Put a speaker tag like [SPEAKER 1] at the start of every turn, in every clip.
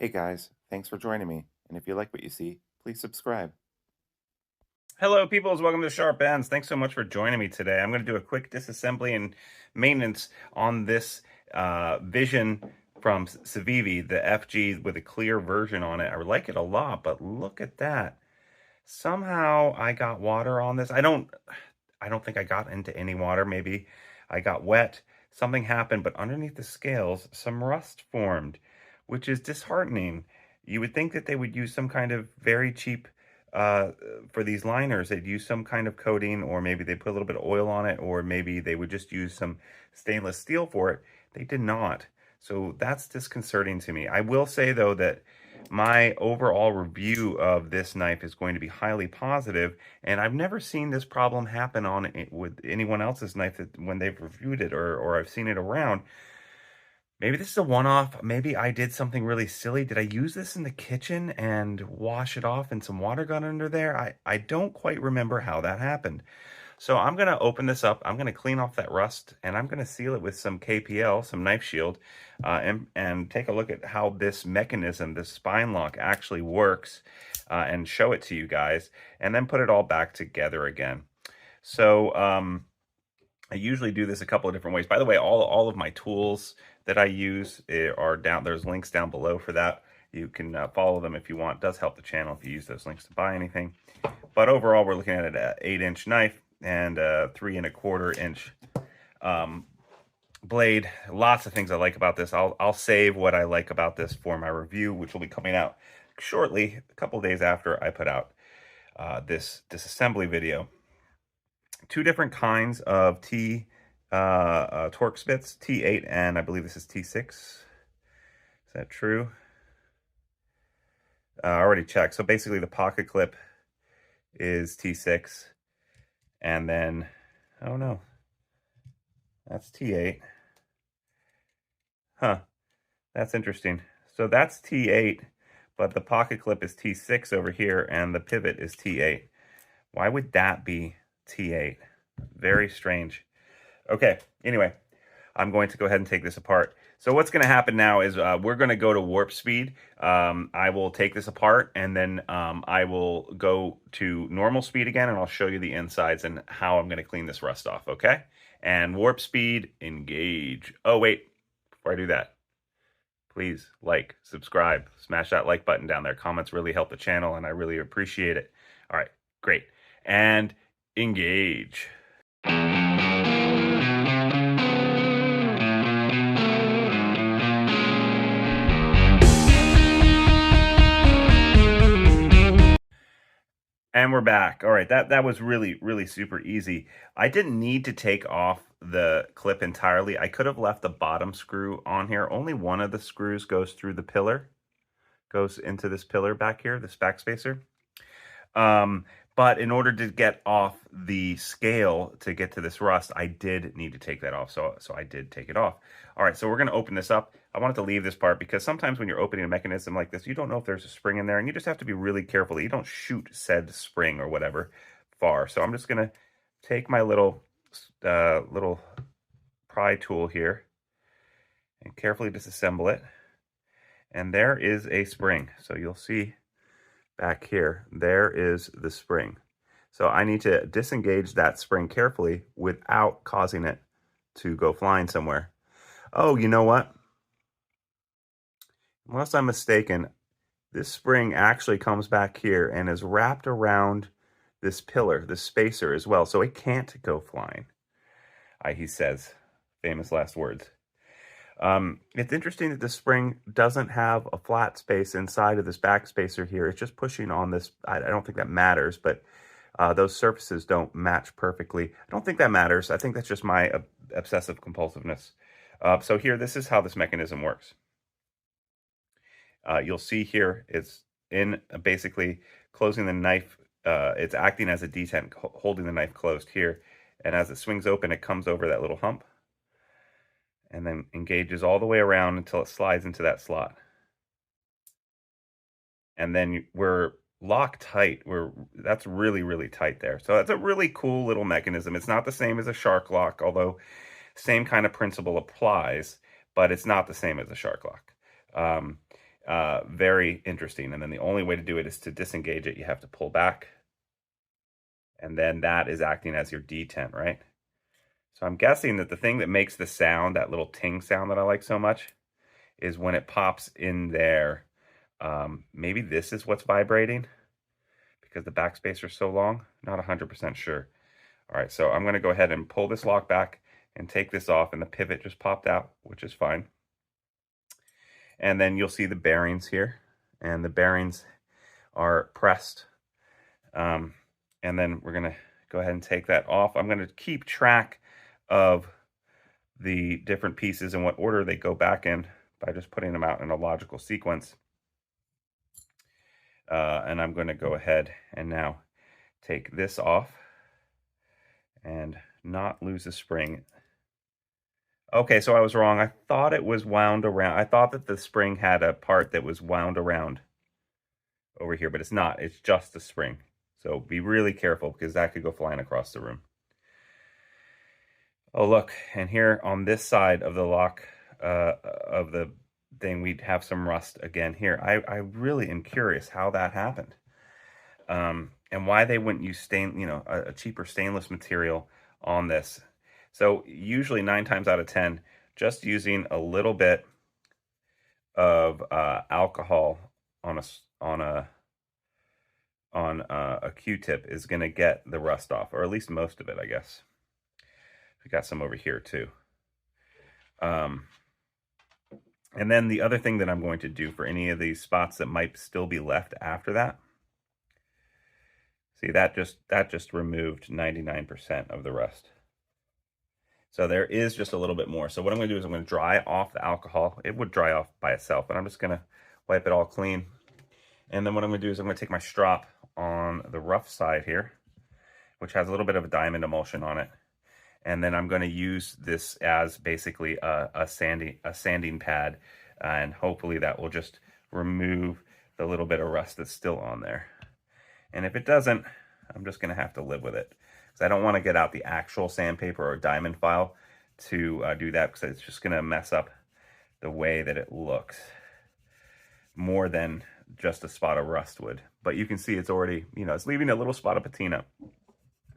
[SPEAKER 1] Hey guys, thanks for joining me. And if you like what you see, please subscribe.
[SPEAKER 2] Hello, peoples. Welcome to Sharp Ends. Thanks so much for joining me today. I'm going to do a quick disassembly and maintenance on this Vision from Civivi, the FG with a clear version on it. I like it a lot, but look at that. Somehow I got water on this. I don't think I got into any water. Maybe I got wet. Something happened, but underneath the scales, some rust formed, which is disheartening. You would think that they would use some kind of very cheap uh, for these liners. They'd use some kind of coating, or maybe they put a little bit of oil on it, or maybe they would just use some stainless steel for it. They did not. So that's disconcerting to me. I will say though that my overall review of this knife is going to be highly positive, and I've never seen this problem happen on it with anyone else's knife that when they've reviewed it or I've seen it around. Maybe this is a one-off. Maybe I did something really silly. Did I use this in the kitchen and wash it off and some water got under there? I don't quite remember how that happened. So I'm going to open this up. I'm going to clean off that rust and I'm going to seal it with some KPL, some knife shield, and take a look at how this mechanism, this spine lock actually works, and show it to you guys and then put it all back together again. So I usually do this a couple of different ways. By the way, all of my tools that I use are down. There's links down below for that. You can follow them if you want. It does help the channel if you use those links to buy anything. But overall, we're looking at an 8-inch knife and a 3 1/4 inch blade. Lots of things I like about this. I'll save what I like about this for my review, which will be coming out shortly, a couple of days after I put out this disassembly video. Two different kinds of torque spits, T8 and I believe this is T6. Is that true? I already checked. So basically the pocket clip is T6 and then, oh no, that's T8. Huh, that's interesting. So that's T8, but the pocket clip is T6 over here and the pivot is T8. Why would that be T8? Very strange. Okay, anyway, I'm going to go ahead and take this apart. So what's going to happen now is we're going to go to warp speed. I will take this apart and then I will go to normal speed again and I'll show you the insides and how I'm going to clean this rust off, okay? And warp speed, engage. Oh, wait, before I do that, please like, subscribe, smash that like button down there. Comments really help the channel and I really appreciate it. All right, great. And engage. And we're back. All right, that was really super easy. I didn't need to take off the clip entirely. I could have left the bottom screw on here. Only one of the screws goes through the pillar, goes into this pillar back here, this backspacer. But in order to get off the scale to get to this rust, I did need to take that off. So I did take it off. All right, so we're going to open this up. I wanted to leave this part because sometimes when you're opening a mechanism like this, you don't know if there's a spring in there, and you just have to be really careful that you don't shoot said spring or whatever far. So I'm just going to take my little pry tool here and carefully disassemble it. And there is a spring. So you'll see back here, there is the spring. So I need to disengage that spring carefully without causing it to go flying somewhere. Oh, you know what? Unless I'm mistaken, this spring actually comes back here and is wrapped around this pillar, this spacer as well. So it can't go flying. He says, famous last words. It's interesting that the spring doesn't have a flat space inside of this back spacer here. It's just pushing on this. I don't think that matters, but those surfaces don't match perfectly. I don't think that matters. I think that's just my obsessive compulsiveness. So here, this is how this mechanism works. You'll see here, it's in basically closing the knife. It's acting as a detent, holding the knife closed here. And as it swings open, it comes over that little hump and then engages all the way around until it slides into that slot. And then we're locked tight. That's really tight there. So that's a really cool little mechanism. It's not the same as a shark lock, although same kind of principle applies, but it's not the same as a shark lock. Very interesting. And then the only way to do it is to disengage it. You have to pull back, and then that is acting as your detent, right? So I'm guessing that the thing that makes the sound, that little ting sound that I like so much, is when it pops in there. Maybe this is what's vibrating because the backspacer is so long. Not 100% sure. All right, so I'm going to go ahead and pull this lock back and take this off, and the pivot just popped out, which is fine. And then you'll see the bearings here, and the bearings are pressed. And then we're going to go ahead and take that off. I'm going to keep track of the different pieces and what order they go back in by just putting them out in a logical sequence. And I'm going to go ahead and now take this off and not lose the spring. Okay, so I was wrong. I thought it was wound around. I thought that the spring had a part that was wound around over here, but it's not. It's just the spring. So be really careful because that could go flying across the room. Oh, look, and here on this side of the lock of the thing, we'd have some rust again here. I really am curious how that happened. And why they wouldn't use a cheaper stainless material on this. So usually 9 times out of 10, just using a little bit of alcohol on a Q-tip is going to get the rust off, or at least most of it, I guess. We got some over here too. And then the other thing that I'm going to do for any of these spots that might still be left after that, see, that just removed 99% of the rust. So there is just a little bit more. So what I'm going to do is I'm going to dry off the alcohol. It would dry off by itself, but I'm just going to wipe it all clean. And then what I'm going to do is I'm going to take my strop on the rough side here, which has a little bit of a diamond emulsion on it. And then I'm going to use this as basically a sanding pad, and hopefully that will just remove the little bit of rust that's still on there. And if it doesn't, I'm just going to have to live with it, because I don't want to get out the actual sandpaper or diamond file to do that, because it's just going to mess up the way that it looks more than just a spot of rust would. But you can see it's already, it's leaving a little spot of patina,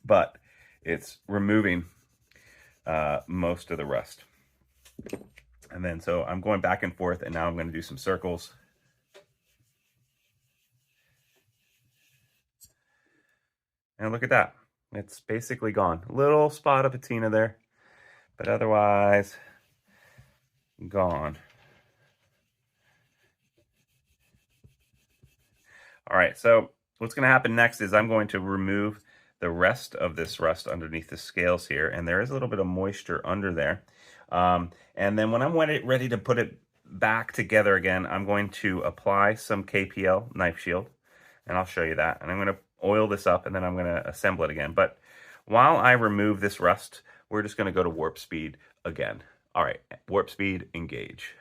[SPEAKER 2] but it's removing most of the rust. And then so I'm going back and forth, and now I'm going to do some circles. And look at that. It's basically gone. Little spot of patina there, but otherwise gone. All right, so what's going to happen next is I'm going to remove the rest of this rust underneath the scales here, and there is a little bit of moisture under there. And then when I'm ready to put it back together again, I'm going to apply some KPL knife shield, and I'll show you that. And I'm going to oil this up, and then I'm going to assemble it again. But while I remove this rust, we're just going to go to warp speed again. All right, warp speed, engage.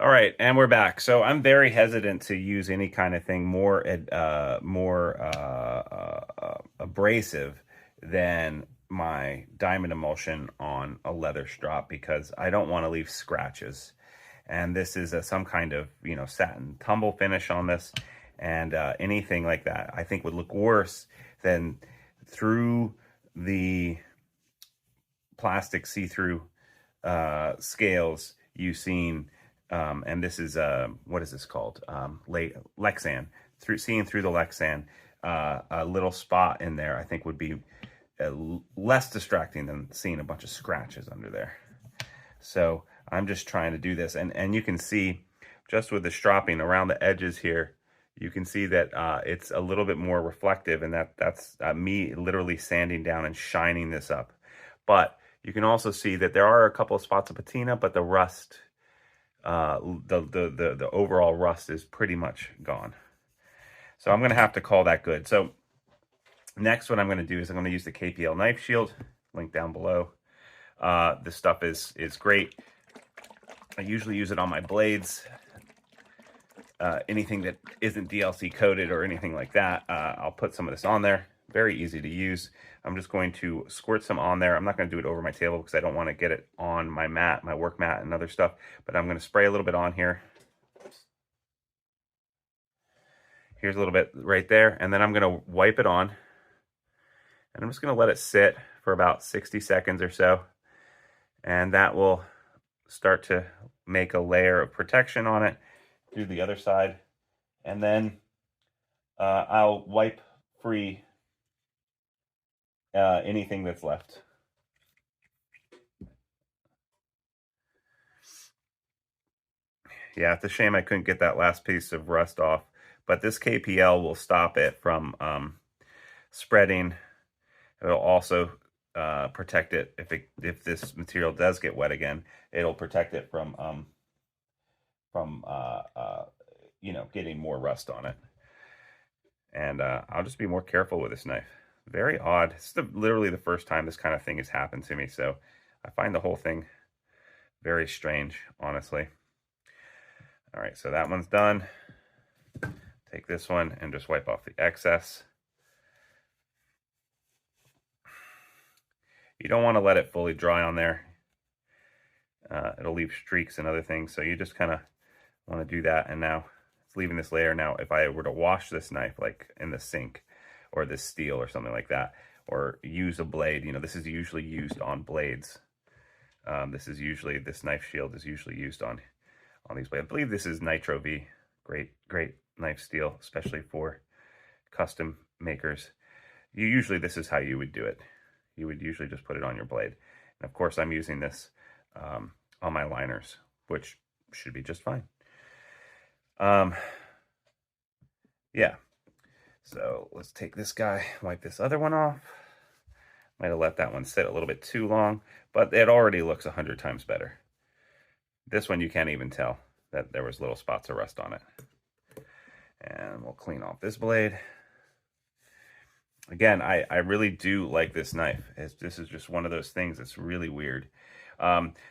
[SPEAKER 2] All right, and we're back. So I'm very hesitant to use any kind of thing more abrasive than my diamond emulsion on a leather strop, because I don't want to leave scratches. And this is some kind of satin tumble finish on this, and anything like that I think would look worse than through the plastic see-through scales you've seen. And this is, what is this called? Lexan. Seeing through the Lexan, a little spot in there I think would be less distracting than seeing a bunch of scratches under there. So I'm just trying to do this. And you can see just with the stropping around the edges here, you can see that it's a little bit more reflective, and that's me literally sanding down and shining this up. But you can also see that there are a couple of spots of patina, but the rust, the overall rust is pretty much gone. So I'm going to have to call that good. So next, what I'm going to do is I'm going to use the KPL knife shield, link down below. This stuff is great. I usually use it on my blades. Anything that isn't DLC coated or anything like that, I'll put some of this on there. Very easy to use. I'm just going to squirt some on there. I'm not going to do it over my table because I don't want to get it on my mat, my work mat and other stuff, but I'm going to spray a little bit on here. Here's a little bit right there, and then I'm going to wipe it on, and I'm just going to let it sit for about 60 seconds or so, and that will start to make a layer of protection on it. Do the other side, and then I'll wipe free anything that's left. Yeah, it's a shame I couldn't get that last piece of rust off, but this KPL will stop it from spreading. It'll also protect it if this material does get wet again. It'll protect it from you know, getting more rust on it. And I'll just be more careful with this knife. Very odd. It's literally the first time this kind of thing has happened to me, so I find the whole thing very strange, honestly. All right, so that one's done. Take this one and just wipe off the excess. You don't want to let it fully dry on there. It'll leave streaks and other things, so you just kind of want to do that. And now it's leaving this layer. Now, if I were to wash this knife, like in the sink, or this steel or something like that, or use a blade, you know, this is usually used on blades. This knife shield is usually used on these blades. I believe this is Nitro V. Great knife steel, especially for custom makers. This is how you would do it. You would usually just put it on your blade. And of course, I'm using this on my liners, which should be just fine. Yeah. So let's take this guy, wipe this other one off. Might have let that one sit a little bit too long, but it already looks 100 times better. This one, you can't even tell that there was little spots of rust on it. And we'll clean off this blade. Again, I really do like this knife. This is just one of those things that's really weird.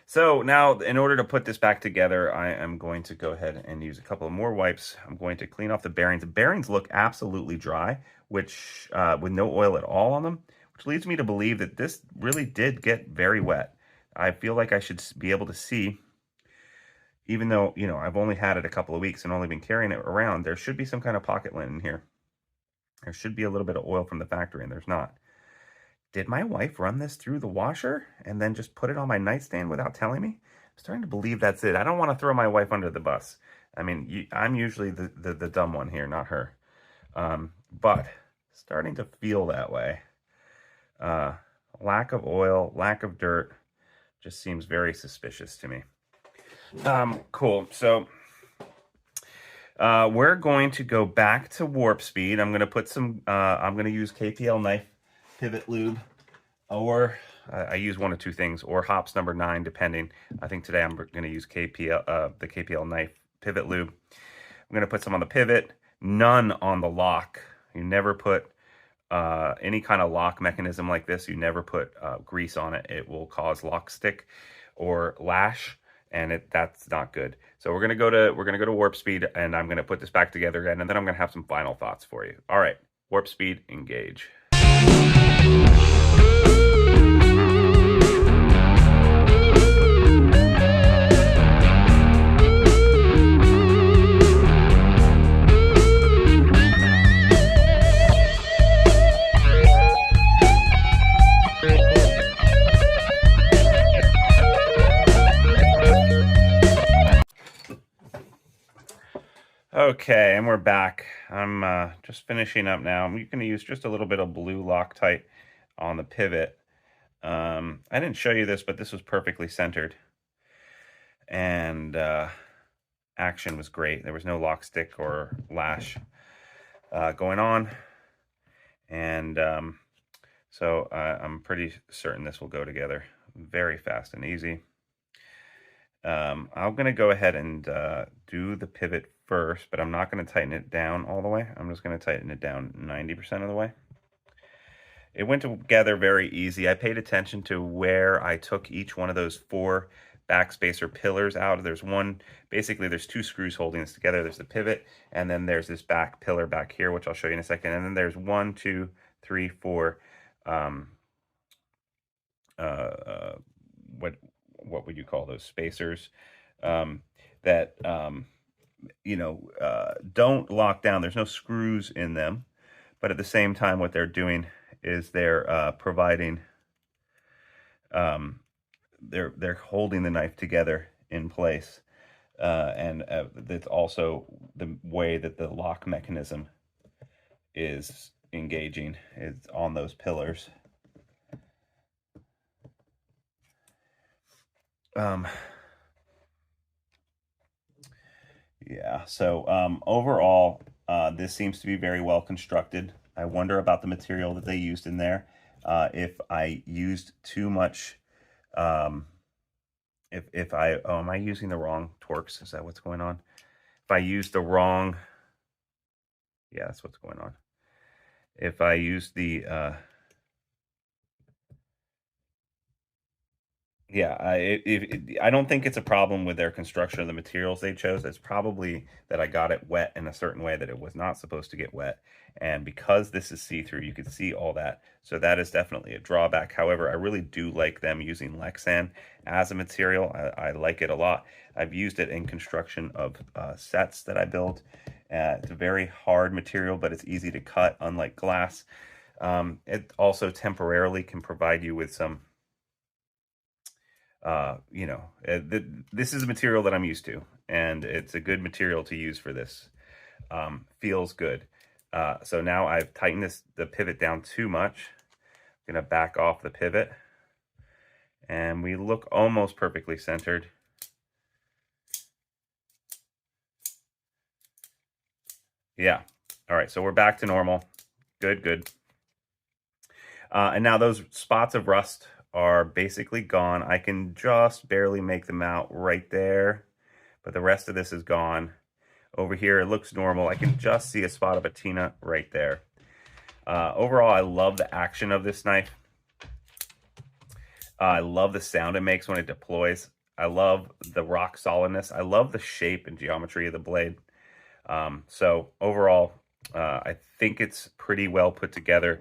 [SPEAKER 2] So now, in order to put this back together, I am going to go ahead and use a couple of more wipes. I'm going to clean off the bearings. The bearings look absolutely dry, which with no oil at all on them, which leads me to believe that this really did get very wet. I feel like I should be able to see, even though, you know, I've only had it a couple of weeks and only been carrying it around, there should be some kind of pocket lint in here. There should be a little bit of oil from the factory, and there's not. Did my wife run this through the washer and then just put it on my nightstand without telling me? I'm starting to believe that's it. I don't want to throw my wife under the bus. I mean, I'm usually the dumb one here, not her. But starting to feel that way. Lack of oil, lack of dirt, just seems very suspicious to me. Cool. So we're going to go back to warp speed. I'm going to put some, I'm going to use KPL knife pivot lube, or I use one of two things, or hops number 9, depending. I think today I'm going to use the KPL knife pivot lube. I'm going to put some on the pivot, none on the lock. You never put any kind of lock mechanism like this. You never put grease on it. It will cause lock stick or lash, and that's not good. So we're gonna go to warp speed, and I'm gonna put this back together again, and then I'm gonna have some final thoughts for you. All right, warp speed, engage. Okay, and we're back. I'm just finishing up now. I'm going to use just a little bit of blue Loctite on the pivot. I didn't show you this, but this was perfectly centered. And action was great. There was no lock stick or lash. going on. And so I'm pretty certain this will go together very fast and easy. I'm going to go ahead and do the pivot first, but I'm not going to tighten it down all the way. I'm just going to tighten it down 90% of the way. It went together very easy. I paid attention to where I took each one of those 4 backspacer pillars out. There's one, basically there's 2 screws holding this together. There's the pivot, and then there's this back pillar back here, which I'll show you in a second. And then there's 1, 2, 3, 4, what would you call those spacers, that, don't lock down. There's no screws in them, but at the same time, what they're doing is they're providing, they're holding the knife together in place, and that's also the way that the lock mechanism is engaging is on those pillars. Yeah, so overall, this seems to be very well constructed. I wonder about the material that they used in there. If I used too much, am I using the wrong Torx? Is that what's going on? If I use the wrong, yeah, that's what's going on. If I use the, yeah, I don't think it's a problem with their construction of the materials they chose. It's probably that I got it wet in a certain way that it was not supposed to get wet. And because this is see-through, you can see all that. So that is definitely a drawback. However, I really do like them using Lexan as a material. I like it a lot. I've used it in construction of sets that I build. It's a very hard material, but it's easy to cut, unlike glass. It also temporarily can provide you with some this is a material that I'm used to, and it's a good material to use for this. Feels good. So now I've tightened the pivot down too much. I'm gonna back off the pivot, and we look almost perfectly centered. Yeah. All right, so we're back to normal. Good, good. And now those spots of rust are basically gone. I can just barely make them out right there, but the rest of this is gone. Over here, it looks normal. I can just see a spot of patina right there. Overall, I love the action of this knife. I love the sound it makes when it deploys. I love the rock solidness. I love the shape and geometry of the blade. So overall, I think it's pretty well put together.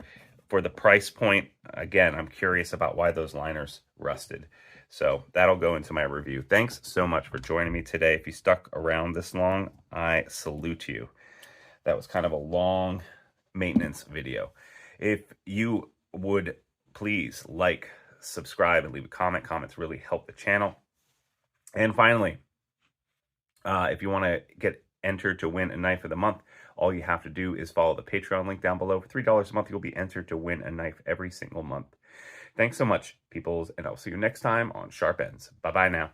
[SPEAKER 2] For the price point, again, I'm curious about why those liners rusted. So that'll go into my review. Thanks so much for joining me today. If you stuck around this long, I salute you. That was kind of a long maintenance video. If you would please like, subscribe, and leave a comment. Comments really help the channel. And finally, if you want to get entered to win a knife of the month, all you have to do is follow the Patreon link down below. For $3 a month, you'll be entered to win a knife every single month. Thanks so much, peoples, and I'll see you next time on Sharp Ends. Bye-bye now.